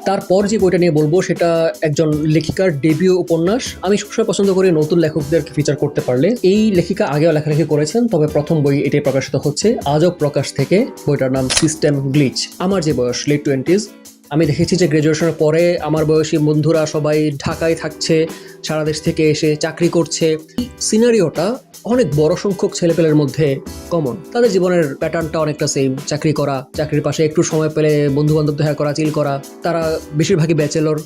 তারপর যে বইটা নিয়ে বলবো সেটা একজন লেখিকার ডেবিউ উপন্যাস। আমি সবসময় পছন্দ করি নতুন লেখকদেরকে ফিচার করতে পারলে। এই লেখিকা আগেও লেখালেখি করেছেন, তবে প্রথম বই এটাই প্রকাশিত হচ্ছে আজব প্রকাশ থেকে। বইটার নাম সিস্টেম গ্লিচ। আমার যে বয়স লেট 20s, আমি দেখেছি যে গ্রাজুয়েশনের পরে আমার বয়সী বন্ধুরা সবাই ঢাকায় থাকছে, সারা দেশ থেকে এসে চাকরি করছে। সিনারিওটা অনেক বড় সংখ্যক ছেলেপেলের মধ্যে কমন। তাদের জীবনের প্যাটার্নটা অনেকটা সেম, চাকরি করা, চাকরির পাশে একটু সময় পেলে বন্ধু বান্ধব দেখা করা, চিল করা। তারা বেশিরভাগই ব্যাচেলর,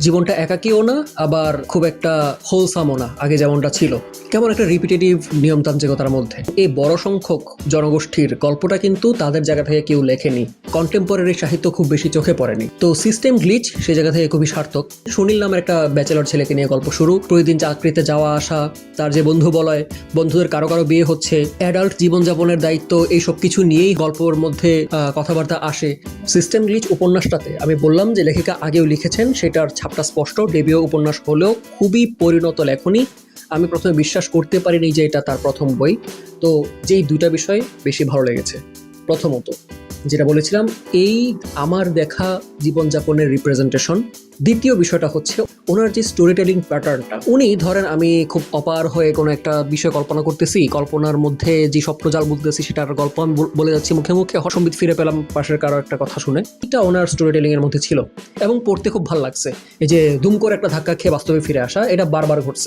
জীবনটা একাকীও না আবার খুব একটা হোলসামও না আগে যেমনটা ছিল, কেমন একটা রিপিটেটিভ নিয়মতান্ত্রিকতার মধ্যে। এই বড় সংখ্যক জনগোষ্ঠীর গল্পটা কিন্তু তাদের জায়গা থেকে কেউ লেখেনি, কন্টেম্পোরারি সাহিত্য খুব বেশি চোখে পড়েনি। তো সিস্টেম গ্লিচ সেই জায়গা থেকে খুবই সার্থক। সুনীল নামের একটা ব্যাচেলর ছেলেকে নিয়ে গল্প শুরু, প্রতিদিন চাকরিতে যাওয়া আসা, তার যে বন্ধু বলয়, বন্ধুদের কারো কারো বিয়ে হচ্ছে, অ্যাডাল্ট জীবনযাপনের দায়িত্ব, এই সব কিছু নিয়েই গল্পের মধ্যে কথাবার্তা আসে। সিস্টেম গ্লিচ উপন্যাসটাতে আমি বললাম যে লেখিকা আগেও লিখেছেন, সেটার ছাপটা স্পষ্ট। ডেবিউ উপন্যাস হলেও খুবই পরিণত লেখনী। আমি প্রথমে বিশ্বাস করতে পারিনি যে এটা তার প্রথম বই। তো যেই দুইটা বিষয় বেশি ভালো লেগেছে, প্রথমত যেটা বলেছিলাম, এই আমার দেখা জীবনযাপনের রিপ্রেজেন্টেশন। দ্বিতীয় বিষয়টা হচ্ছে ওনার যে স্টোরি টেলিং প্যাটার্নটা। উনি ধরেন আমি খুব অপার হয়ে কোনো একটা বিষয় কল্পনা করতেছি, কল্পনার মধ্যে যে স্বপ্নজাল বলতেছি সেটার গল্প আমি বলে যাচ্ছি মুখে মুখে, সম্বিত ফিরে পেলাম পাশের কারো একটা কথা শুনে। এটা ওনার স্টোরি টেলিং এর মধ্যে ছিল এবং পড়তে খুব ভালো লাগছে। এই যে দুম করে একটা ধাক্কা খেয়ে বাস্তবে ফিরে আসা, এটা বারবার ঘটছে।